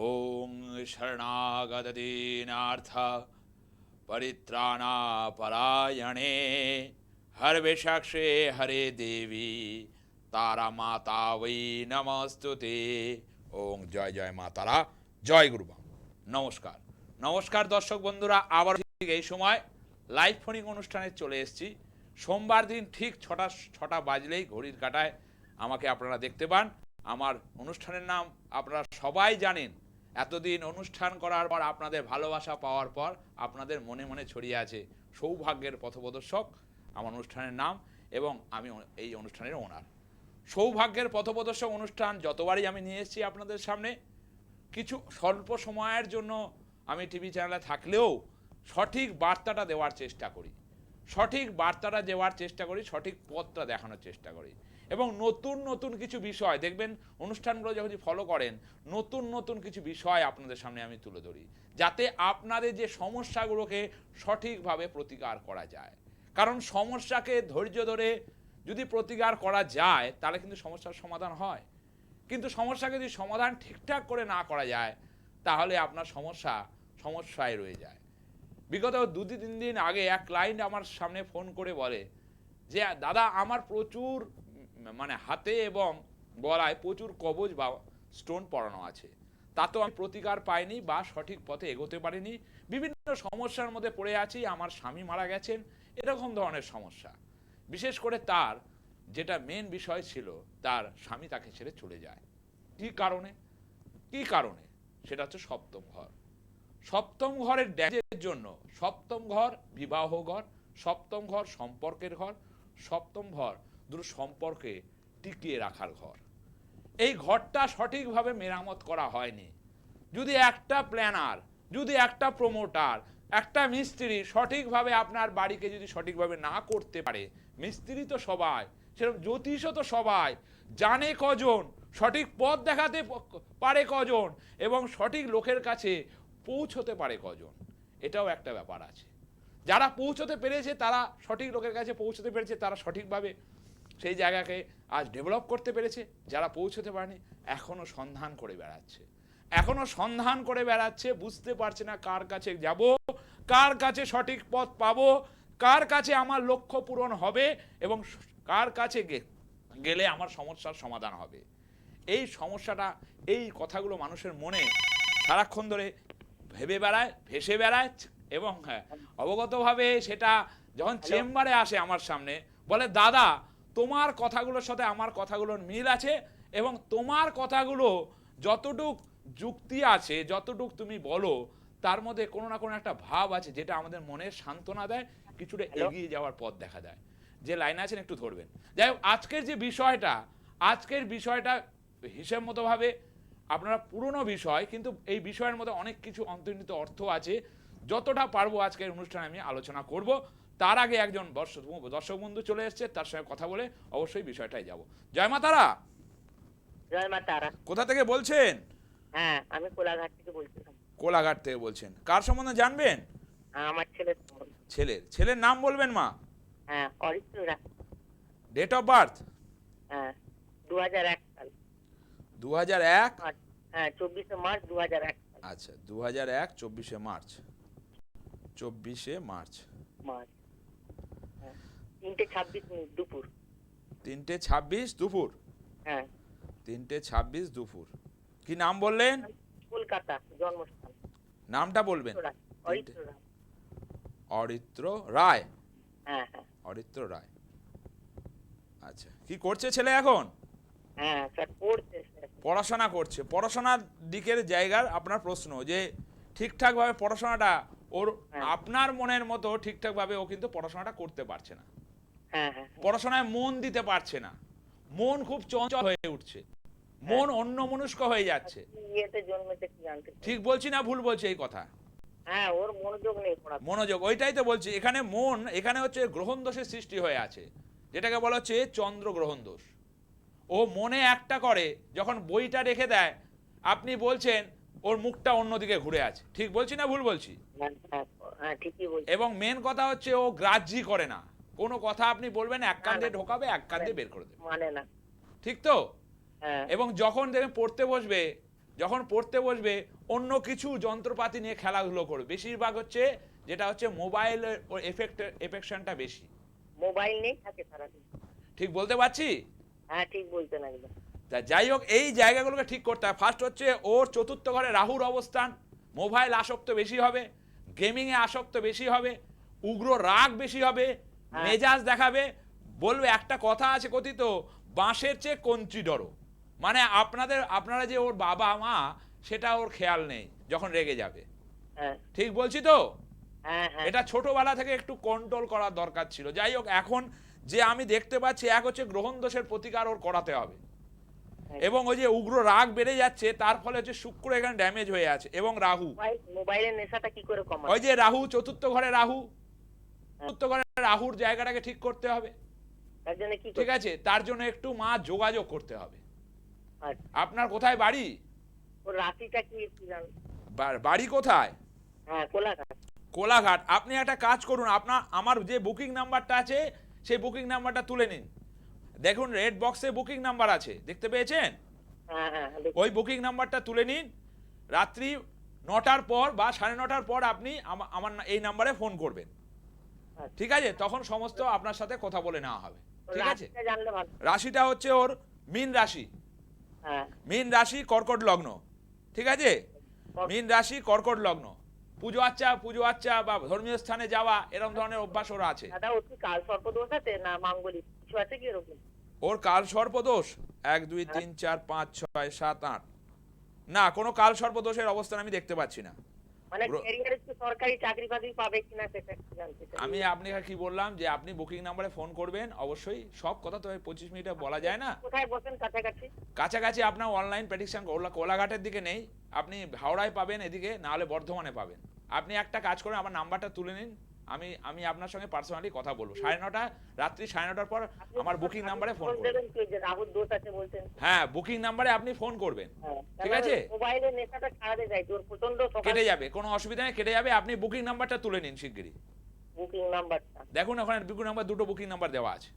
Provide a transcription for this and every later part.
ওং শরণাগতদীনার্থ পরিত্রাণাপরায়ণে হরবেশাক্ষে হরে দেবী তারা মাতা বৈ নমস্তুতে। ওং জয় জয় মা তারা, জয় গুরুমা। নমস্কার নমস্কার দর্শক বন্ধুরা, আবার ঠিক এই সময় লাইভ ফোনিং অনুষ্ঠানে চলে এসেছি। সোমবার দিন ঠিক ছটা বাজলেই ঘড়ির কাঁটায় আমাকে আপনারা দেখতে পান। আমার অনুষ্ঠানের নাম আপনারা সবাই জানেন। এতদিন অনুষ্ঠান করার পর আপনাদের ভালোবাসা পাওয়ার পর আপনাদের মনে মনে ছড়িয়ে আছে সৌভাগ্যের পথপ্রদর্শক আমার অনুষ্ঠানের নাম, এবং আমি এই অনুষ্ঠানের ওনার। সৌভাগ্যের পথপ্রদর্শক অনুষ্ঠান যতবারই আমি নিয়ে এসেছি আপনাদের সামনে, কিছু স্বল্প সময়ের জন্য আমি টিভি চ্যানেলে থাকলেও সঠিক বার্তাটা দেওয়ার চেষ্টা করি, সঠিক বার্তাটা দেওয়ার চেষ্টা করি, সঠিক পথটা দেখানোর চেষ্টা করি। এবং নতুন নতুন কিছু বিষয় দেখবেন অনুষ্ঠানগুলো যখন ফলো করেন, নতুন নতুন কিছু বিষয় আপনাদের সামনে আমি তুলে ধরি, যাতে আপনাদের যে সমস্যাগুলোকে সঠিকভাবে প্রতিকার করা যায়। কারণ সমস্যাকে ধৈর্য ধরে যদি প্রতিকার করা যায় তাহলে কিন্তু সমস্যার সমাধান হয়। কিন্তু সমস্যাকে যদি সমাধান ঠিকঠাক করে না করা যায় তাহলে আপনার সমস্যায় রয়ে যায়। বিগত 2-3 দিন আগে এক ক্লায়েন্ট আমার সামনে ফোন করে বলে যে দাদা, আমার প্রচুর হাতে এবং গলায় প্রচুর কবজ বা স্টোন পড়ানো আছে, তাতেও আমি প্রতিকার পাইনি বা সঠিক পথে এগোতে পারিনি, বিভিন্ন সমস্যার মধ্যে পড়ে আছি, আমার স্বামী মারা গেছেন, এরকম ধরনের সমস্যা। বিশেষ করে তার যেটা মেন বিষয় ছিল, তার স্বামী তাকে ছেড়ে চলে যায়। কি কারণে সেটা হচ্ছে সপ্তম ঘর। সপ্তম ঘরের ড্যামেজের জন্য, সপ্তম ঘর বিবাহ ঘর, সপ্তম ঘর সম্পর্কের ঘর, সপ্তম ঘর দুটো সম্পর্কে টিকিয়ে রাখার ঘর। এই ঘরটা সঠিকভাবে মেরামত করা হয়নি। যদি একটা প্ল্যানার, যদি একটা প্রমোটার, একটা মিস্ত্রি সঠিকভাবে আপনার বাড়িকে যদি সঠিকভাবে না করতে পারে, মিস্ত্রি তো সবাই, সেরকম জ্যোতিষও তো সবাই, জানে কজন, সঠিক পথ দেখাতে পারে কজন, এবং সঠিক লোকের কাছে পৌঁছতে পারে কজন, এটাও একটা ব্যাপার আছে। যারা পৌঁছতে পেরেছে, তারা সঠিক লোকের কাছে পৌঁছতে পেরেছে, তারা সঠিকভাবে সেই জায়গাকে আজ ডেভেলপ করতে পেরেছে। যারা পৌঁছতে পারেনি এখনো সন্ধান করে বেড়াচ্ছে, বুঝতে পারছে না কার কাছে যাব, কার কাছে সঠিক পথ পাবো, কার কাছে আমার লক্ষ্য পূরণ হবে, এবং কার কাছে গেলে আমার সমস্যার সমাধান হবে। এই সমস্যাটা, এই কথাগুলো মানুষের মনে সারাক্ষণ ধরে ভেসে বেড়ায়, এবং অবগতভাবে সেটা যখন চেম্বারে আসে আমার সামনে, বলে দাদা, তোমার কথাগুলোর সাথে আমার কথাগুলোর মিল আছে, এবং তোমার কথাগুলো যতটুক যুক্তি আছে, যতটুক তুমি বলো, তার মধ্যে কোনো না কোনো একটা ভাব আছে যেটা আমাদের মনে সান্ত্বনা দেয়, কিছুটা এগিয়ে যাওয়ার পথ দেখা দেয়। যে লাইনে আছেন একটু ধরবেন। যাই হোক, আজকের বিষয়টা হিসেব মতো ভাবে আপনারা পুরনো বিষয়, কিন্তু এই বিষয়ের মধ্যে অনেক কিছু অন্তর্নিহিত অর্থ আছে। যতটা পারবো আজকের অনুষ্ঠানে আমি আলোচনা করব। তার আগে একজন দর্শক বন্ধু চলে এসছে, তার সঙ্গে কথা বলে অবশ্যই বিষয়টাই যাব। জয় মা তারা। জয় মা তারা। কোথা থেকে বলছেন? হ্যাঁ, আমি কোলাঘাট থেকে বলছিলাম। কোলাঘাট থেকে বলছেন। কার সম্বন্ধে জানবেন? আমার ছেলের ছেলের নাম বলবেন মা? হ্যাঁ, Aritra Roy. Date of birth? হ্যাঁ, 2001 সাল। 2001? হ্যাঁ, 24শে মার্চ 2001 সাল। আচ্ছা, 2001 24শে মার্চ। 24শে মার্চ। হ্যাঁ, 3:26 দুপুর। 3:26 দুপুর? হ্যাঁ। 3:26 দুপুর। কি নাম বললেন? কলকাতা জন্মস্থান। নামটা বলবেন? অরিত্র রায়। অরিত্র রায়। হ্যাঁ হ্যাঁ। অরিত্র রায়। আচ্ছা, কি করছে ছেলে এখন? হ্যাঁ স্যার, পড়ছে। পড়াশোনা করছে। পড়াশোনার দিকের জায়গার আপনার প্রশ্ন যে ঠিকঠাকভাবে পড়াশোনাটা ওর, আপনার মনের মতো ঠিকঠাকভাবে ও কিন্তু পড়াশোনাটা করতে পারছে না। হ্যাঁ হ্যাঁ। পড়াশোনায় মন দিতে পারছে না, মন খুব চঞ্চল হয়ে উঠছে, মন অন্যমনস্ক হয়ে যাচ্ছে। ঠিক বলছি না ভুল বলছি এই কথা? হ্যাঁ, ওর মনোযোগ নেই পড়া। মনোযোগ, ওইটাই তো বলছি। এখানে হচ্ছে গ্রহণ দোষের সৃষ্টি হয়ে আছে, যেটাকে বলা হচ্ছে চন্দ্র গ্রহণ দোষ। ও মনে একটা করে, যখন বইটা রেখে দেয় আপনি বলছেন ওর মুখটা অন্যদিকে ঘুরে আছে। ঠিক বলছি না ভুল বলছি? হ্যাঁ, ঠিকই বলছি। এবং মেন কথা হচ্ছে ও গ্রাহ্যই করে না, কোনো কথা আপনি বলবেন এক কান দিয়ে ঢোকাবে, এক কান দিয়ে বের করে দেবে, মানে না। ঠিক তো? হ্যাঁ। এবং যখন দেখবেন পড়তে বসবে, যখন পড়তে বসবে অন্য কিছু যন্ত্রপাতি নিয়ে খেলাধুলো করবে, বেশিরভাগ হচ্ছে যেটা হচ্ছে মোবাইলের এফেকশনটা বেশি। মোবাইল নেই থাকে সারাদিন। ঠিক বলতে পারছি? হ্যাঁ ঠিক বলছেন একদম। তা যাই হোক, এই জায়গাগুলোকে ঠিক করতে হয়। ফার্স্ট হচ্ছে ওর চতুর্থ ঘরে রাহুর অবস্থান, মোবাইল আসক্ত বেশি হবে, গেমিংয়ে আসক্ত বেশি হবে, উগ্র রাগ বেশি হবে, মেজাজ দেখাবে, বলবে একটা কথা আছে কথিত, বাঁশের চেয়ে কঞ্চি ডরো। মানে আপনারা যে ওর বাবা মা সেটা ওর খেয়াল নেই যখন রেগে যাবে। হ্যাঁ ঠিক বলছি তো? হ্যাঁ হ্যাঁ এটা ছোটবেলা থেকে একটু কন্ট্রোল করার দরকার ছিল। যাই হোক, এখন যে আমি দেখতে পাচ্ছি, এক হচ্ছে গ্রহণ দোষের প্রতিকার ওর করাতে হবে, এবং ওই যে উগ্র রাগ বেড়ে যাচ্ছে তার ফলে হচ্ছে শুক্র এখানে ড্যামেজ হয়ে আছে, এবং রাহু, মোবাইলের নেশাটা কি করে কমাবো? ওই যে রাহু চতুর্থ ঘরে রাহু, চতুর্থ ঘরে রাহুর জায়গাটাকে ঠিক করতে হবে। তার জন্য কি ঠিক আছে, তার জন্য একটু মা যোগাযোগ করতে হবে। আচ্ছা, আপনার কোথায় বাড়ি? ওর রাশিটা কি একটু জান? বাড়ি কোথায়? হ্যাঁ কোলাঘাট। কোলাঘাট। আপনি একটা কাজ করুন, আমার যে বুকিং নাম্বারটা আছে সেই বুকিং নাম্বারটা তুলে নিন। দেখুন রেড বক্সে বুকিং নাম্বার আছে, দেখতে পেয়েছেন? হ্যাঁ হ্যাঁ ওই বুকিং নাম্বারটা তুলে নিন। রাত্রি 9টার পর বা 9:30টার পর আপনি আমার এই নাম্বারে ফোন করবেন। ঠিক আছে, তখন সমস্ত আপনার সাথে কথা বলে নেওয়া হবে। ঠিক আছে, রাশিটা জানলে ভালো। রাশিটা হচ্ছে ওর মীন রাশি। হ্যাঁ মীন রাশি কর্কট লগ্ন। ঠিক আছে, মীন রাশি কর্কট লগ্ন। পুজো আচ্চা বা ধর্মীয় স্থানে যাওয়া, এরকম ধরনের অভ্যাস ওর আছে। দাদা ওর কি কাল সর্পদোষ আছে না মাঙ্গলিক কিছু আছে কি এরকম? ওর কাল সর্পদোষ 1 2 3 4 5 6 7 8, না কোনো কাল সর্পদোষের অবস্থান আমি দেখতে পাচ্ছি না। মানে ক্যারিয়ারে কি সরকারি চাকরি বাকরি পাবে কিনা সেটা একটু জানতে চাই। আমি আপনাকে কি বললাম যে আপনি বুকিং নাম্বারে ফোন করবেন অবশ্যই। সব কথা তো 25 মিনিটে বলা যায় না। কোথায় বসেন কাছাকাছি? কাছাকাছি আপনার অনলাইন প্রেডিকশন কোলাঘাটের দিকে নেই, আপনি হাওড়ায় পাবেন এদিকে, না হলে বর্ধমানে পাবেন। আপনি একটা কাজ করেন, আমার নাম্বারটা তুলে নিন, আমি আপনার সঙ্গে পার্সোনালি কথা বলবো। 9:30 রাত্রি 9:30টার পর আমার বুকিং নাম্বারে ফোন করবেন। দেবেন কি যে রাহুর দোষ আছে বলছেন? হ্যাঁ, বুকিং নাম্বারে আপনি ফোন করবেন। হ্যাঁ, ঠিক আছে, মোবাইলের নেশাটা ছাড়াতে চাই, তোর প্রচন্ড কেটে যাবে, কোনো অসুবিধা নেই, কেটে যাবে। আপনি বুকিং নাম্বারটা তুলে নিন শিগগিরই। বুকিং নাম্বারটা দেখুন ওখানে বুকিং নাম্বার, দুটো বুকিং নাম্বার দেওয়া আছে।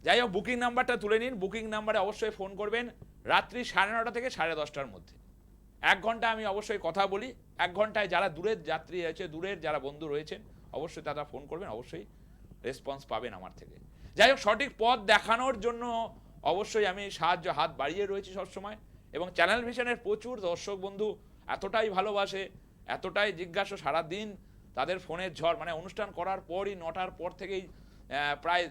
যাই হোক, বুকিং নাম্বারটা তুলে নিন। বুকিং নাম্বারে অবশ্যই ফোন করবেন রাত্রি 9:30 থেকে 10:30টার মধ্যে। 1 ঘন্টা আমি অবশ্যই কথা বলি। 1 ঘন্টায় যারা দূরের যাত্রী আছে, দূরের যারা বন্ধু রয়েছেন, অবশ্যই তারা ফোন করবেন, অবশ্যই রেসপন্স পাবেন আমার থেকে। যাই হোক, সঠিক পথ দেখানোর জন্য অবশ্যই আমি হাত বাড়িয়ে রয়েছি সবসময়। এবং চ্যানেল ভিশনের প্রচুর দর্শক বন্ধু এতটাই ভালোবাসে, এতটাই জিজ্ঞাসা, সারাদিন তাদের ফোনের ঝড়। মানে অনুষ্ঠান করার পরই 9টার পর থেকেই প্রায়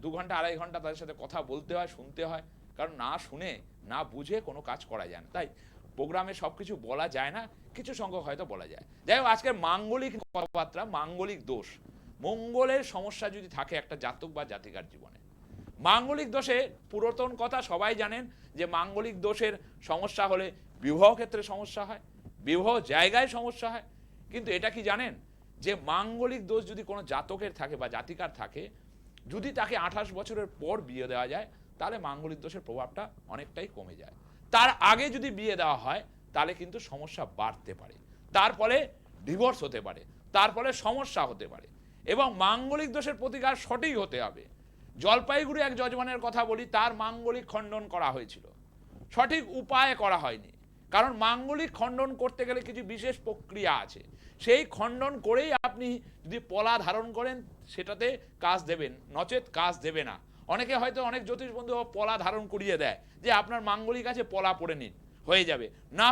2 ঘন্টা 2.5 ঘন্টা তাদের সাথে কথা বলতে হয়, শুনতে হয়। কারণ না শুনে না বুঝে কোনো কাজ করা যায় না। তাই প্রোগ্রামে সব কিছু বলা যায় না, কিছু সংখ্যক হয়তো বলা যায়। যাই হোক, আজকের মাঙ্গলিক কথাবার্তা, মাঙ্গলিক দোষ, মঙ্গলের সমস্যা যদি থাকে একটা জাতক বা জাতিকার জীবনে, মাঙ্গলিক দোষে পুরাতন কথা সবাই জানেন যে মাঙ্গলিক দোষের সমস্যা হলে বিবাহ ক্ষেত্রে সমস্যা হয়, বিবাহ জায়গায় সমস্যা হয়। কিন্তু এটা কি জানেন যে মাঙ্গলিক দোষ যদি কোনো জাতকের থাকে বা জাতিকার থাকে, যদি তাকে 28 বছরের পর বিয়ে দেওয়া যায়, তাহলে মাঙ্গলিক দোষের প্রভাবটা অনেকটাই কমে যায়। তার আগে যদি বিয়ে দেওয়া হয় তাহলে কিন্তু সমস্যা বাড়তে পারে, তার ফলে ডিভোর্স হতে পারে, তার ফলে সমস্যা হতে পারে। এবং মাঙ্গলিক দোষের প্রতিকার সঠিক হতে হবে। জলপাইগুড়ি এক যজমানের কথা বলি, তার মাঙ্গলিক খণ্ডন করা হয়েছিল, সঠিক উপায়ে করা হয়নি। কারণ মাঙ্গলিক খণ্ডন করতে গেলে কিছু বিশেষ প্রক্রিয়া আছে, সেই খণ্ডন করেই আপনি যদি পলা ধারণ করেন সেটাতে কাজ দেবেন, নচেত কাজ দেবে না। অনেকে হয়তো, অনেক জ্যোতিষ বন্ধু পলা ধারণ করিয়ে দেয় যে আপনার মাঙ্গলিক আছে, পলা পড়ে নিন, হয়ে যাবে না।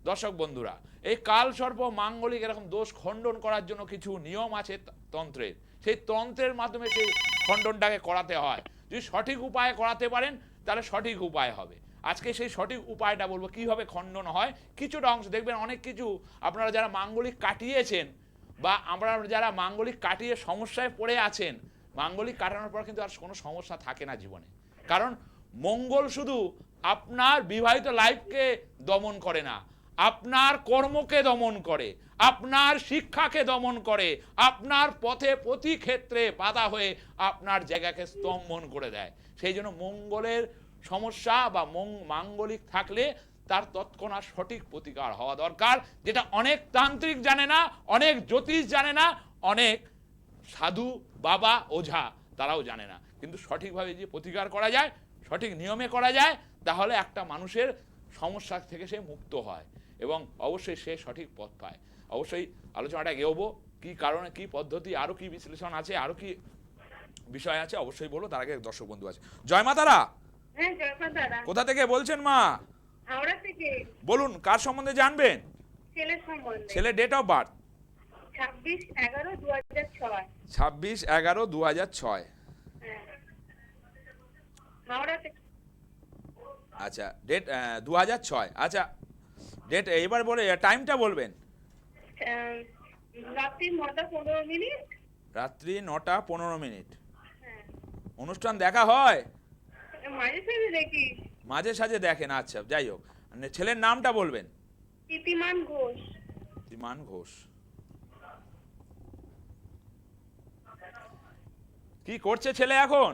দর্শক বন্ধুরা, এই কাল সর্প মাঙ্গলিক এরকম দোষ খণ্ডন করার জন্য কিছু নিয়ম আছে তন্ত্রের, সেই তন্ত্রের মাধ্যমে সেই খণ্ডনটাকে করাতে হয়। যদি সঠিক উপায়ে করাতে পারেন তাহলে সঠিক উপায় হবে। আজকে সেই সঠিক উপায়টা বলবো কিভাবে খণ্ডন হয়। কিছুটা অংশ দেখবেন, অনেক কিছু আপনারা যারা মাঙ্গলিক কাটিয়েছেন বা আমরা যারা মাঙ্গলিক কাটিয়ে সমস্যায় পড়ে আছেন, মাঙ্গলিক কাটানোর পর কিন্তু আর কোনো সমস্যা থাকে না জীবনে। কারণ মঙ্গল শুধু আপনার বিবাহিত লাইফকে দমন করে না, আপনার কর্মকে দমন করে, আপনার শিক্ষাকে দমন করে, আপনার পথে প্রতি ক্ষেত্রে বাধা হয়ে আপনার জায়গাকে স্তম্ভন করে দেয়। সেই জন্য মঙ্গলের সমস্যা বা মাঙ্গলিক থাকলে তার তৎক্ষণাৎ সঠিক প্রতিকার হওয়া দরকার, যেটা অনেক তান্ত্রিক জানে না, অনেক জ্যোতিষ জানে না, অনেক সাধু বাবা ওঝা তারাও জানে না। কিন্তু সঠিকভাবে যে প্রতিকার করা যায়, সঠিক নিয়মে করা যায়, তাহলে একটা মানুষের সমস্যা থেকে সে মুক্ত হয় এবং অবশ্যই সে সঠিক পথ পায়। অবশ্যই আলোচনাটা এগোবো, কি কারণে, কি পদ্ধতি, আরও কি বিশ্লেষণ আছে, আরও কি বিষয় আছে অবশ্যই বলো। তার আগে দর্শক বন্ধু আছে। জয় মা তারা। হ্যাঁ, জয়পাল দাদা। কোথা থেকে বলছেন মা? হাওড়া থেকে। বলুন, কার সম্বন্ধে জানবেন? ছেলের সম্বন্ধে। ছেলে ডেট অফ বার্থ 26/11/2006। 26/11/2006। হ্যাঁ, হাওড়া থেকে। আচ্ছা, ডেট 2006। আচ্ছা, ডেট এবার বলে টাইমটা বলবেন। রাত্রি 9:15। রাত্রি 9:15। হ্যাঁ, অনুষ্ঠান দেখা হয়? মাঝে সাঝে দেখি। মাঝে সাঝে দেখেন, আচ্ছা যাই হোক। ছেলের নামটা বলবেন। ইতিমান ঘোষ। ইতিমান ঘোষ। কি করছে ছেলে এখন?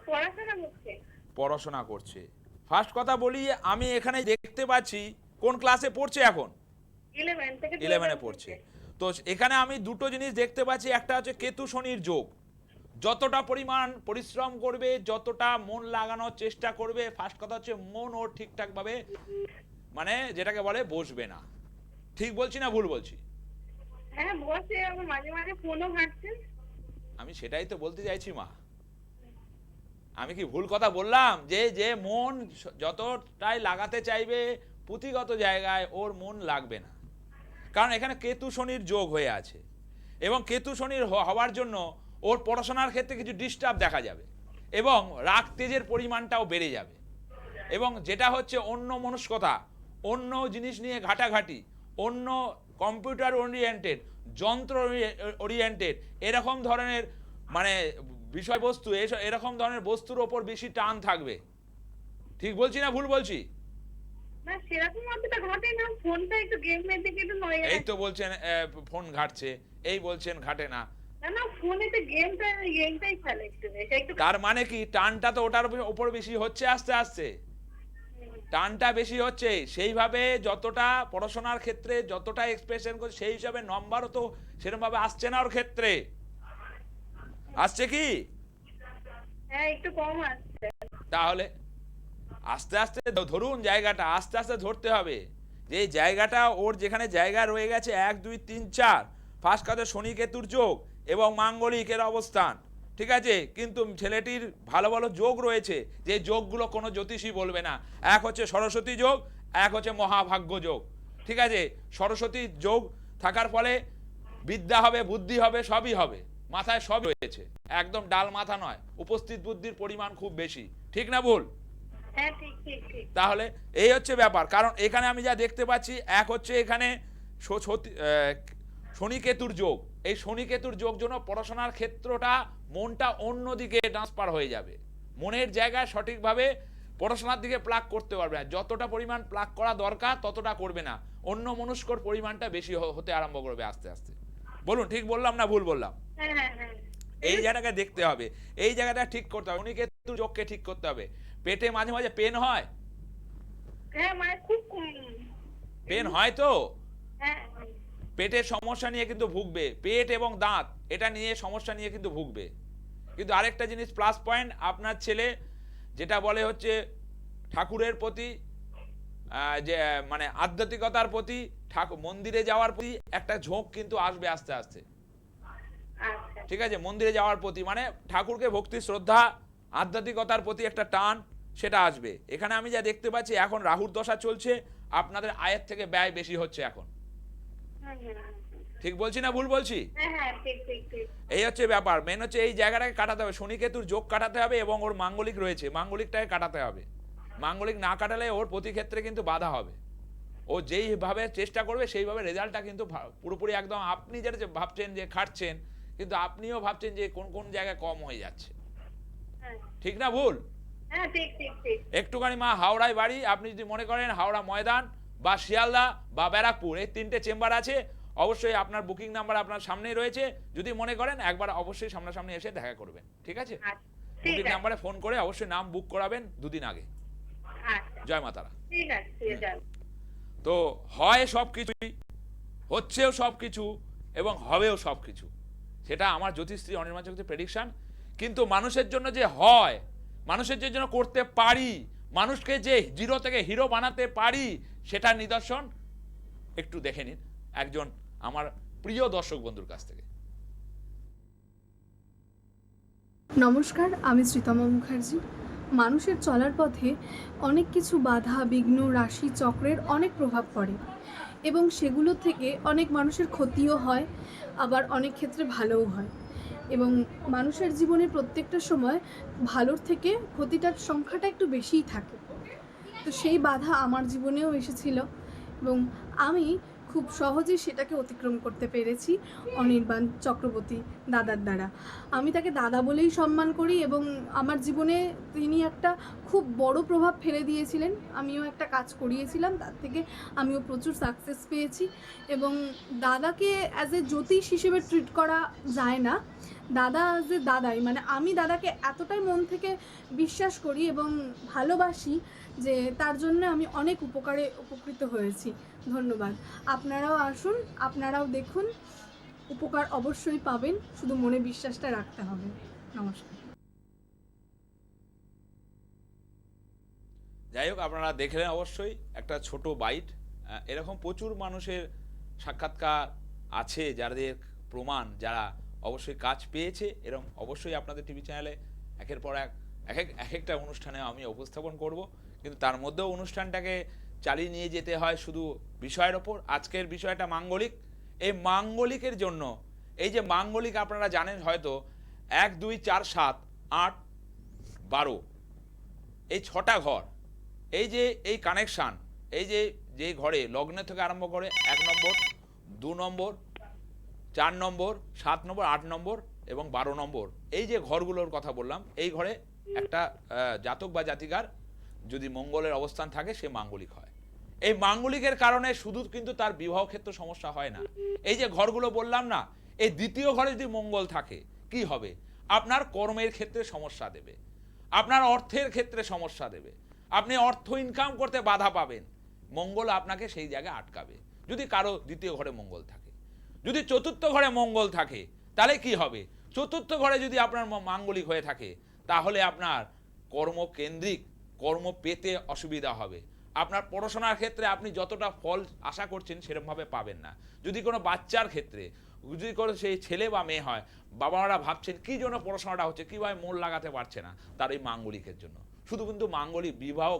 পড়াশোনা করছে। পড়াশোনা করছে। ফার্স্ট কথা বলি, আমি এখানে দেখতে পাচ্ছি কোন ক্লাসে পড়ছে এখন? 11 থেকে 11-এ পড়ছে। তো এখানে আমি দুটো জিনিস দেখতে পাচ্ছি, একটা হচ্ছে কেতু শনির যোগ। যতটা পরিমাণ পরিশ্রম করবে, যতটা মন লাগানোর চেষ্টা করবে, ফার্স্ট কথা হচ্ছে মন ওর ঠিকঠাকভাবে মানে যেটাকে বলে বসবে না। ঠিক বলছি না ভুল বলছি? হ্যাঁ, বসে, আবার মাঝে মাঝে ফোনও ঘাঁটছে। আমি সেটাই তো বলতে চাইছি মা। আমি কি ভুল কথা বললাম? যে যে মন যতটাই লাগাতে চাইবে পুঁথিগত জায়গায়, ওর মন লাগবে না। কারণ এখানে কেতু শনির যোগ হয়ে আছে এবং কেতু শনির হওয়ার জন্য ওর পড়াশোনার ক্ষেত্রে কিছু ডিস্টার্ব দেখা যাবে এবং রাগ তেজের পরিমাণটাও বেড়ে যাবে এবং যেটা হচ্ছে অন্য মনস্কতা, অন্য জিনিস নিয়ে ঘাটাঘাটি, অন্য কম্পিউটার ওরিয়েন্টেড, যন্ত্র ওরিয়েন্টেড এরকম ধরনের মানে বিষয়বস্তু, এরকম ধরনের বস্তুর ওপর বেশি টান থাকবে। ঠিক বলছি না ভুল বলছি? না, সেরকম অতটা ঘাটে না, ফোনটা একটু গেমের দিকে একটু নয়। এই তো বলছেন ফোন ঘাটছে, এই বলছেন ঘাটে না। না না, ফোনেতে গেমটাই খেলে একটু বেশি একটু। তার মানে কি টানটা তো ওটার উপর বেশি হচ্ছে, আস্তে আস্তে টানটা বেশি হচ্ছে। সেইভাবে যতটা পড়াশোনার ক্ষেত্রে যতটা এক্সপ্রেশন করছে, সেই হিসাবে নম্বরও তো সেরকম ভাবে আসছে না ওর ক্ষেত্রে। আসছে কি? হ্যাঁ, একটু কম আসছে। তাহলে আস্তে আস্তে ধরুন, জায়গাটা আস্তে আস্তে ধরতে হবে। যে জায়গাটা ওর যেখানে জায়গা রয়ে গেছে 1 2 3 4, ফার্স্ট কাজে শনি কেতুর যোগ এবং মাঙ্গলিকের অবস্থান, ঠিক আছে। কিন্তু ছেলেটির ভালো ভালো যোগ রয়েছে, যে যোগগুলো কোনো জ্যোতিষী বলবে না। এক হচ্ছে সরস্বতী যোগ, এক হচ্ছে মহাভাগ্য যোগ, ঠিক আছে। সরস্বতী যোগ থাকার ফলে বিদ্যা হবে, বুদ্ধি হবে, সবই হবে, মাথায় সব রয়েছে, একদম ডাল মাথা নয়, উপস্থিত বুদ্ধির পরিমাণ খুব বেশি। ঠিক না ভুল? হ্যাঁ, ঠিক ঠিক ঠিক। তাহলে এই হচ্ছে ব্যাপার। কারণ এখানে আমি যা দেখতে পাচ্ছি, এক হচ্ছে এখানে শনি কেতুর যোগ। এই শনি কেতুর যোগ জন্য পড়াশোনার ক্ষেত্রটা, মনটা অন্যদিকে ট্রান্সফার হয়ে যাবে, মনের জায়গায় সঠিকভাবে পড়াশোনার দিকে প্লাগ করতে পারবে না। যতটা পরিমাণ প্লাগ করা দরকার ততটা করবে না, অন্য মনস্কর পরিমাণটা বেশি হতে আরম্ভ করবে আস্তে আস্তে। বলুন, ঠিক বললাম না ভুল বললাম? হ্যাঁ হ্যাঁ হ্যাঁ। এই জায়গাটাকে দেখতে হবে, এই জায়গাটা ঠিক করতে হবে, শনি কেতুর যোগকে ঠিক করতে হবে। পেটে মাঝে মাঝে পেন হয়? হ্যাঁ, মানে খুব পেন হয় তো? হ্যাঁ। পেটের সমস্যা নিয়ে কিন্তু ভুগবে, পেট এবং দাঁত এটা নিয়ে সমস্যা নিয়ে কিন্তু ভুগবে। কিন্তু আরেকটা জিনিস প্লাস পয়েন্ট, আপনার ছেলে যেটা বলে হচ্ছে ঠাকুরের প্রতি, যে মানে আধ্যাত্মিকতার প্রতি, ঠাকুর মন্দিরে যাওয়ার প্রতি একটা ঝোঁক কিন্তু আসবে আস্তে আস্তে, আচ্ছা। ঠিক আছে। মন্দিরে যাওয়ার প্রতি মানে ঠাকুরকে ভক্তি শ্রদ্ধা, আধ্যাত্মিকতার প্রতি একটা টান, সেটা আসবে। এখানে আমি যা দেখতে পাচ্ছি, এখন রাহুর দশা চলছে, আপনাদের আয়ের থেকে ব্যয় বেশি হচ্ছে এখন। ঠিক বলছি না ভুল বলছি? হ্যাঁ হ্যাঁ, ঠিক ঠিক ঠিক। এই হচ্ছে ব্যাপার। মেন হচ্ছে এই জায়গাটাকে কাটাতে হবে, শনি কেতুর যোগ কাটাতে হবে এবং ওর মাঙ্গলিক রয়েছে, মাঙ্গলিকটাকে কাটাতে হবে। মাঙ্গলিক না কাটালে ওর প্রতি ক্ষেত্রে কিন্তু বাধা হবে। ও যেইভাবে চেষ্টা করবে সেইভাবে রেজাল্টটা কিন্তু পুরোপুরি একদম, আপনি যেটা ভাবছেন যে খাটছেন, কিন্তু আপনিও ভাবছেন যে কোন কোন জায়গায় কম হয়ে যাচ্ছে। ঠিক না ভুল? হ্যাঁ, ঠিক ঠিক ঠিক। একটুখানি মা হাওড়ায় বাড়ি, আপনি যদি মনে করেন হাওড়া ময়দান বা শিয়ালদা বা ব্যারাকপুর, এই 3টে চেম্বার আছে, অবশ্যই আপনার বুকিং নাম্বার আপনার সামনেই রয়েছে। যদি মনে করেন একবার অবশ্যই সামনাসামনি এসে দেখা করবেন, ঠিক আছে। বুকিং নাম্বারে ফোন করে অবশ্যই নাম বুক করাবেন 2 দিন আগে। জয় মাতারা। ঠিক আছে, ঠিক আছে। তো হয় সব কিছুই, হচ্ছেও সব কিছু এবং হবেও সব কিছু, সেটা আমার জ্যোতিষী অনির্বাণ চক্রবর্তীর প্রেডিকশন। কিন্তু মানুষের জন্য যে হয়, মানুষের জন্য করতে পারি, মানুষকে যে জিরো থেকে হিরো বানাতে পারি সেটার নিদর্শন একটু দেখে নিন একজন আমার প্রিয় দর্শক বন্ধুর কাছ থেকে। নমস্কার, আমি শ্রীতমা মুখার্জি। মানুষের চলার পথে অনেক কিছু বাধা, বিঘ্ন, রাশি চক্রের অনেক প্রভাব পড়ে এবং সেগুলো থেকে অনেক মানুষের ক্ষতিও হয়, আবার অনেক ক্ষেত্রে ভালোও হয়। এবং মানুষের জীবনে প্রত্যেকটা সময় ভালোর থেকে ক্ষতিটার সংখ্যাটা একটু বেশিই থাকে। তো সেই বাধা আমার জীবনেও এসেছিল এবং আমি খুব সহজেই সেটাকে অতিক্রম করতে পেরেছি অনির্বাণ চক্রবর্তী দাদার দ্বারা। আমি তাকে দাদা বলেই সম্মান করি এবং আমার জীবনে তিনি একটা খুব বড় প্রভাব ফেলে দিয়েছিলেন। আমিও একটা কাজ করিয়েছিলাম, তার থেকে আমিও প্রচুর সাকসেস পেয়েছি। এবং দাদাকে অ্যাজ এ জ্যোতিষ হিসেবে ট্রিট করা যায় না, দাদা অ্যাজ এ দাদাই, মানে আমি দাদাকে এতটাই মন থেকে বিশ্বাস করি এবং ভালোবাসি যে তার জন্য আমি অনেক উপকৃত হয়েছি। ধন্যবাদ। আপনারাও আসুন, আপনারাও দেখুন, উপকার অবশ্যই পাবেন, শুধু মনে বিশ্বাসটা রাখতে হবে। নমস্কার। যাই হোক, আপনারা দেখলেন অবশ্যই একটা ছোট বাইট। এরকম প্রচুর মানুষের সাক্ষাৎকার আছে যাদের প্রমাণ, যারা অবশ্যই কাজ পেয়েছে। এরকম অবশ্যই আপনাদের টিভি চ্যানেলে একের পর এক একটা অনুষ্ঠানে আমি উপস্থাপন করব, কিন্তু তার মধ্যেও অনুষ্ঠানটাকে চালিয়ে নিয়ে যেতে হয় শুধু বিষয়ের ওপর। আজকের বিষয়টা মাঙ্গলিক। এই মাঙ্গলিকের জন্য, এই যে মাঙ্গলিক আপনারা জানেন হয়তো 1 2 4 7 8 12 এই 6টা ঘর, এই যে এই কানেকশান, এই যে ঘরে লগ্ন থেকে আরম্ভ করে 1 নম্বর, 2 নম্বর, 4 নম্বর, 7 নম্বর, 8 নম্বর এবং 12 নম্বর, এই যে ঘরগুলোর কথা বললাম, এই ঘরে একটা জাতক বা জাতিকার যদি মঙ্গলের অবস্থান থাকে সে মাঙ্গলিক হয়। এই মাঙ্গলিকের কারণে শুধু কিন্তু তার বিবাহ ক্ষেত্র সমস্যা হয় না। এই যে ঘরগুলো বললাম না, এই দ্বিতীয় ঘরে যদি মঙ্গল থাকে কি হবে? আপনার কর্মের ক্ষেত্রে সমস্যা দেবে, আপনার অর্থের ক্ষেত্রে সমস্যা দেবে, আপনি অর্থ ইনকাম করতে বাধা পাবেন। মঙ্গল আপনাকে সেই জায়গায় আটকাবে যদি কারো দ্বিতীয় ঘরে মঙ্গল থাকে। যদি চতুর্থ ঘরে মঙ্গল থাকে তাহলে কি হবে? চতুর্থ ঘরে যদি আপনার মাঙ্গলিক হয়ে থাকে তাহলে আপনার কর্মকেন্দ্রিক কর্ম পেতে অসুবিধা হবে। আপনার পড়াশোনার ক্ষেত্রে আপনি যতটা ফল আশা করছেন সেরকমভাবে পাবেন না। যদি কোনো বাচ্চার ক্ষেত্রে, যদি কোনো সেই ছেলে বা মেয়ে হয়, বাবা মারা ভাবছেন কী জন্য পড়াশোনাটা হচ্ছে, কীভাবে মন লাগাতে পারছে না, তার এই মাঙ্গলিকের জন্য। শুধু কিন্তু মাঙ্গলিক বিবাহ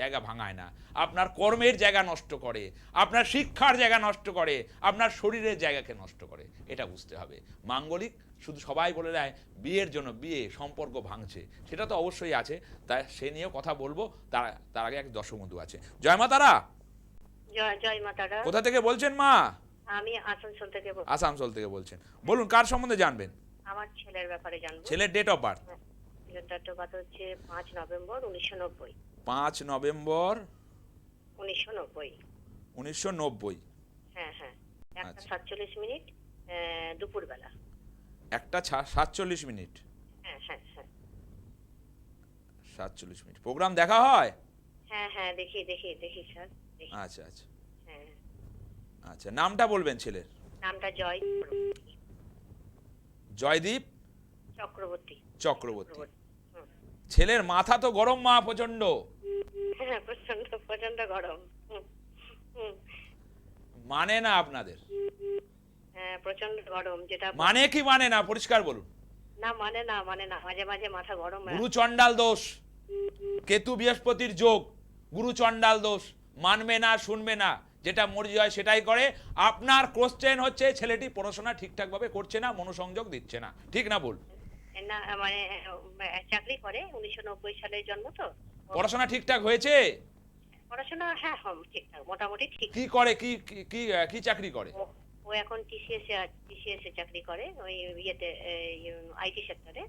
জায়গা ভাঙায় না, আপনার কর্মের জায়গা নষ্ট করে, আপনার শিক্ষার জায়গা নষ্ট করে, আপনার শরীরের জায়গাকে নষ্ট করে। এটা বুঝতে হবে। মাঙ্গলিক শুধু সবাই বলে দেয় বিয়ের জন্য, বিয়ে সম্পর্ক ভাঙছে, সেটা তো অবশ্যই আছে, তাই সে নিয়েও কথা বলবো। তার আগে এক দর্শক বন্ধু আছে। জয় মা তারা। জয় মা তারা। কোথা থেকে বলছেন মা? আমি আসানসোল থেকে বলছি। আসানসোল থেকে বলছেন, বলুন কার সম্বন্ধে জানবেন? আমার ছেলের ব্যাপারে জানবো। ছেলের ডেট অফ বার্থ? ছেলের ডেট অফ বার্থ হচ্ছে 5 নভেম্বর 1990। 5 নভেম্বর 1990। 1990। হ্যাঁ হ্যাঁ, 1টা আচ্ছা। 47 মিনিট দুপুরবেলা। 1টা 47 মিনিট। হ্যাঁ হ্যাঁ হ্যাঁ 47 মিনিট। প্রোগ্রাম দেখা হয়? হ্যাঁ হ্যাঁ, দেখি স্যার, দেখি। আচ্ছা আচ্ছা হ্যাঁ। আচ্ছা, নামটা বলবেন ছেলের? নামটা জয়দীপ চক্রবর্তী। চক্রবর্তী। হুম। ছেলের মাথা তো গরম মা, প্রচন্ড। হ্যাঁ, প্রচন্ড গরম। হুম, হুম। মানে না আপনাদের? হ্যাঁ, প্রচন্ড গরম। যেটা মানে কি মানে না, পরিষ্কার বলুন। না, মানে না, মাঝে মাঝে মাথা গরম। গুরু চণ্ডাল দোষ, কেতু বৃহস্পতির যোগ, গুরু চণ্ডাল দোষ, মানবে না, শুনবে না, যেটা মর্জি হয় সেটাই করে। আপনার কোশ্চেন হচ্ছে ছেলেটি পড়াশোনা ঠিকঠাক ভাবে করছে না, মনোসংযোগ দিচ্ছে না, ঠিক না ভুল? না, মানে চাকরি করে, 1990 সালের জন্ম তো। পড়াশোনা ঠিকঠাক হয়েছে? পড়াশোনা হ্যাঁ ঠিকঠাক, মোটামুটি ঠিক। কি করে, কি কি কি চাকরি করে? ও এখন টিসিএস এ চাকরি করে, ওই ইয়েতে, আইটি সেক্টরে।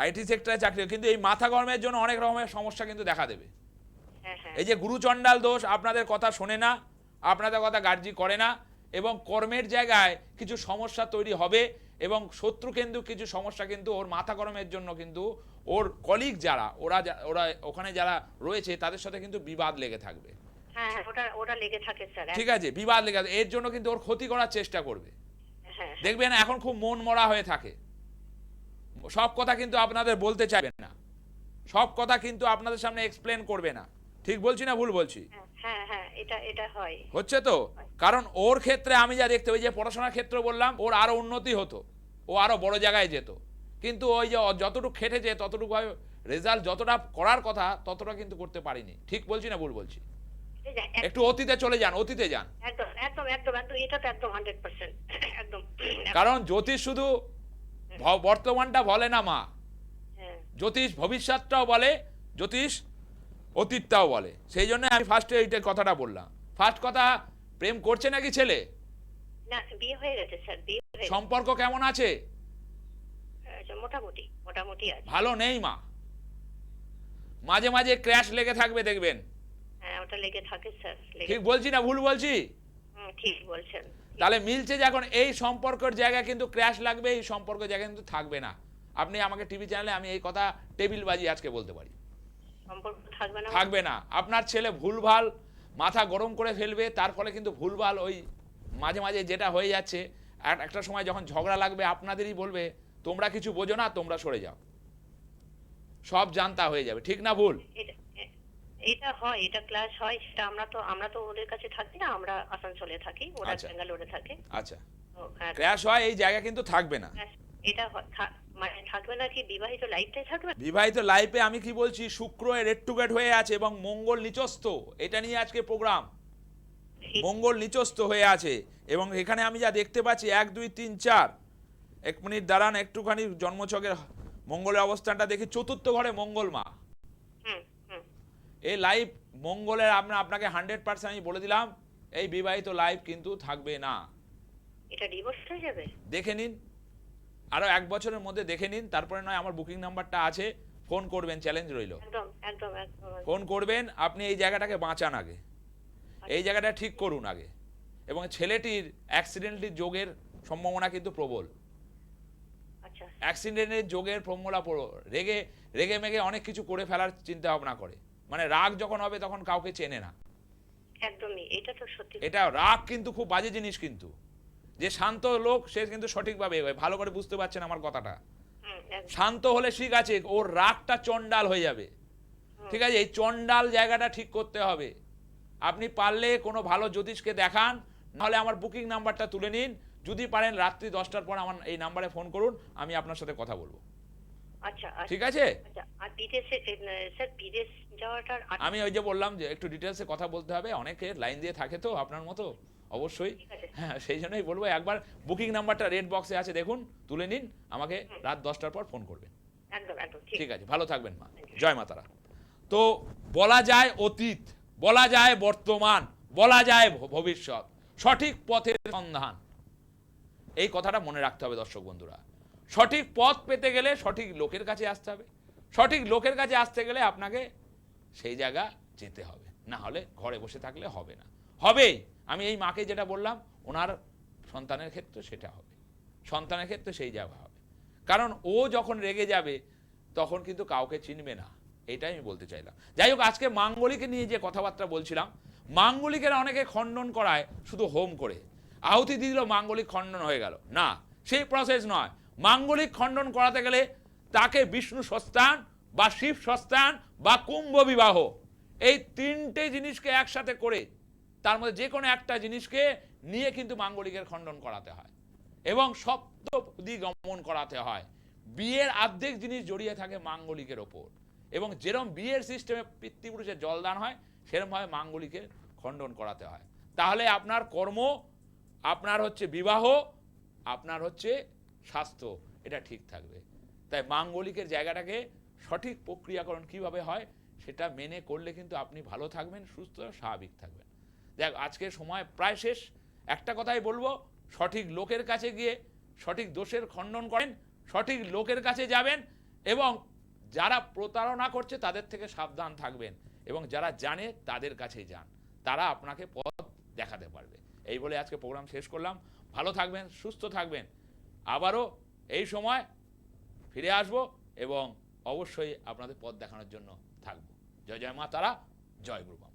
আইটি সেক্টরে চাকরি, কিন্তু এই মাথা গরমের জন্য অনেক রকমের সমস্যা কিন্তু দেখা দেবে। হ্যাঁ হ্যাঁ। এই যে গুরু চণ্ডাল দোষ, আপনাদের কথা শোনে না, আপনাদের কথা গার্জি করে না, এবং কর্মের জায়গায় কিছু সমস্যা তৈরি হবে, এবং শত্রু কেন্দ্রিক কিছু সমস্যা কিন্তু ওর মাথা গরমের জন্য কিন্তু ওর কলিগ যারা ওরা ওখানে যারা রয়েছে তাদের সাথে কিন্তু বিবাদ লেগে থাকবে। হ্যাঁ হ্যাঁ, ওটা লেগে থাকে স্যার। ঠিক আছে, বিবাদ লেগে, এর জন্য কিন্তু ওর ক্ষতি করার চেষ্টা করবে। হ্যাঁ, দেখবেন এখন খুব মন মরা হয়ে থাকে, সব কথা কিন্তু আপনাদের বলতে চাইবেন না, সব কথা কিন্তু আপনাদের সামনে এক্সপ্লেন করবে না। ঠিক বলছি না ভুল বলছি? হ্যাঁ হ্যাঁ হ্যাঁ, এটা এটা হয়। হচ্ছে তো, কারণ ওর ক্ষেত্রে আমি যা দেখতে ওই যে পড়াশোনার ক্ষেত্রে বললাম ওর আরো উন্নতি হতো, ও আরো বড় জায়গায় যেত, কিন্তু ওই যে যতটুকু খেটেছে ততটুকু রেজাল্ট যতটা করার কথা ততটা কিন্তু করতে পারিনি। ঠিক বলছি না ভুল বলছি? এই যে একটু অতীতে চলে যান, অতীতে যান। একদম একদম একদম একদম, এটা তো একদম 100% একদম। কারণ জ্যোতিষ শুধু বর্তমানটা বলে না মা, হ্যাঁ জ্যোতিষ ভবিষ্যৎটাও বলে, জ্যোতিষ অতীতটাও বলে। সেই জন্য আমি ফার্স্টে এইটা কথাটা বললাম। ফার্স্ট কথা, প্রেম করছে নাকি ছেলে? না, বিয়ে হয়ে গেছে স্যার, বিয়ে হয়ে গেছে। সম্পর্ক কেমন আছে? মোটামুটি মোটামুটি আছে। ভালো নেই মা, মাঝে মাঝে ক্র্যাশ লেগে থাকবে দেখবেন। হ্যাঁ, ওটা লেগে থাকে স্যার, ঠিক বলছি না ভুল বলছি? ঠিক বলছেন। তাহলে মিলছে যে এখন এই সম্পর্কের জায়গায় কিন্তু ক্র্যাশ লাগবে, এই সম্পর্কের জায়গায় কিন্তু থাকবে না। আপনি আমাকে টিভি চ্যানেলে আমি এই কথা টেবিল বাজি আজকে বলতে পারি, সম্পর্ক থাকবে না, থাকবে না। আপনার ছেলে ভুলভাল মাথা গরম করে ফেলবে, তার ফলে কিন্তু ভুলভাল ওই মাঝে মাঝে যেটা হয়ে যাচ্ছে, একটা সময় যখন ঝগড়া লাগবে আপনাদেরই বলবে তোমরা কিছু বোঝো না, তোমরা সরে যাও, সব জানতা হয়ে যাবে। ঠিক না ভুল? এটা হয়, এটা ক্লাস হয়, সেটা আমরা তো ওদের কাছে থাকি না, আমরা আসানসোলে থাকি, ওরা আচ্ছা। ব্যাঙ্গালোরে থাকে। আচ্ছা, তো, হ্যাঁ, ক্র্যাশ হয়, এই জায়গা কিন্তু থাকবে না। এটা মানে থাকবে না কি, বিবাহিত লাইফটাই থাকবে? বিবাহিত লাইফে আমি কি বলছি, শুক্র রেড টু গেট হয়ে আছে এবং মঙ্গল নিচস্থ, এটা নিয়ে আজকে প্রোগ্রাম। মঙ্গল নিচস্থ হয়ে আছে এবং এখানে আমি যা দেখতে পাচ্ছি 1 2 3 4, 1 মিনিট দাঁড়ান, একটুখানি জন্মছকের মঙ্গলের অবস্থানটা দেখি। চতুর্থ ঘরে মঙ্গল মা, হুম হুম। এই লাইফ মঙ্গলের আপনাকে 100% আমি বলে দিলাম, এই বিবাহিত লাইফ কিন্তু থাকবে না। এটা ডিভোর্স হয়ে যাবে? দেখে নিন, আরো 1 বছরের মধ্যে দেখে নিন, তারপরে নয় আমার বুকিং নাম্বারটা আছে, ফোন করবেন, চ্যালেঞ্জ রইল। একদম একদম একদম। ফোন করবেন, আপনি এই জায়গাটাকে বাঁচান আগে, এই জায়গাটা ঠিক করুন আগে। এবং ছেলেটির অ্যাক্সিডেন্টের যোগের সম্ভাবনা কিন্তু প্রবল, আচ্ছা। অ্যাক্সিডেন্টের যোগের প্রবলা প্রবল। রেগে রেগে মেগে অনেক কিছু করে ফেলার চিন্তা ভাবনা করে, মানে রাগ যখন হবে তখন কাউকে চেনে না। একদমই, এটা তো সত্যি। এটা রাগ কিন্তু খুব বাজে জিনিস, কিন্তু যে শান্ত লোক সে কিন্তু সঠিকভাবে এগোয়। ভালো করে বুঝতে পারছেন আমার কথাটা? একদম। শান্ত হলে ঠিক আছে, ওর রাগটা চণ্ডাল হয়ে যাবে। ঠিক আছে, এই চণ্ডাল জায়গাটা ঠিক করতে হবে। আপনি পারলে কোনো ভালো জ্যোতিষকে দেখান, নাহলে আমার বুকিং নাম্বারটা তুলে নিন। যদি পারেন রাত্রি 10টার পর আমার এই নাম্বারে ফোন করুন, আমি আপনার সাথে কথা বলবো। আচ্ছা ঠিক আছে? আচ্ছা, আর বিদেশে স্যার, বিদেশ যাওয়াটার আমি ওই যে বললাম যে একটু ডিটেলসে কথা বলতে হবে, অনেকে লাইন দিয়ে থাকে তো আপনার মতো, অবশ্যই। হ্যাঁ, সেই জন্যই বলবো একবার বুকিং নাম্বারটা রেড বক্সে আছে, দেখুন, তুলে নিন, আমাকে রাত 10টার পর ফোন করবেন। একদম একদম ঠিক আছে, ভালো থাকবেন মা, জয় মা তারা। তো বলা যায় অতীত, বলা যায় বর্তমান, বলা যায় ভবিষ্যৎ, সঠিক পথের সন্ধান, এই কথাটা মনে রাখতে হবে দর্শক বন্ধুরা। সঠিক পথ পেতে গেলে সঠিক লোকের কাছে আসতে হবে, সঠিক লোকের কাছে আসতে গেলে আপনাকে সেই জায়গা যেতে হবে, না হলে ঘরে বসে থাকলে হবে না। হবেই, আমি এই মাকে যেটা বললাম, ওনার সন্তানের ক্ষেত্রে সেটা হবে, সন্তানের ক্ষেত্রে সেই জায়গা হবে। কারণ ও যখন রেগে যাবে তখন কিন্তু কাউকে চিনবে না, এটাই আমি বলতে চাইলাম। যাই হোক, আজকে মাঙ্গলিকে নিয়ে যে কথাবার্তা বলছিলাম, মাঙ্গলিকের অনেকে খণ্ডন করায় শুধু হোম করে, আহুতি দিয়ে দিল মাঙ্গলিক খণ্ডন হয়ে গেল, না, সেই প্রসেস নয়। মাঙ্গলিক খণ্ডন করাতে গেলে তাকে বিষ্ণু সস্তান বা শিব সস্তান বা কুম্ভ বিবাহ, এই 3টে জিনিসকে একসাথে করে তার মধ্যে যে কোনো একটা জিনিসকে নিয়ে কিন্তু মাঙ্গলিকের খণ্ডন করাতে হয় এবং সপ্তপদী গমন করাতে হয়। বিয়ের অর্ধেক জিনিস জড়িয়ে থাকে মাঙ্গলিকের ওপর, এবং যেরকম বিয়ের সিস্টেমে পিতৃপুরুষের জলদান হয় সেরকমভাবে মাঙ্গলিকের খণ্ডন করাতে হয়। তাহলে আপনার কর্ম, আপনার হচ্ছে বিবাহ, আপনার হচ্ছে স্বাস্থ্য, এটা ঠিক থাকবে। তাই মাঙ্গলিকের জায়গাটাকে সঠিক প্রক্রিয়াকরণ কিভাবে হয় সেটা মেনে করলে কিন্তু আপনি ভালো থাকবেন, সুস্থ স্বাভাবিক থাকবেন। দেখ, আজকের সময় প্রায় শেষ। একটা কথাই বলবো, সঠিক লোকের কাছে গিয়ে সঠিক দোষের খণ্ডন করেন, সঠিক লোকের কাছে যাবেন এবং যারা প্রতারণা করছে তাদের থেকে সাবধান থাকবেন, এবং যারা জানে তাদের কাছেই যান, তারা আপনাকে পথ দেখাতে পারবে। এই বলে আজকে প্রোগ্রাম শেষ করলাম। ভালো থাকবেন, সুস্থ থাকবেন, আবারও এই সময় ফিরে আসব এবং অবশ্যই আপনাদের পথ দেখানোর জন্য থাকবো। জয় জয় মা তারা, জয় গুরু বাম।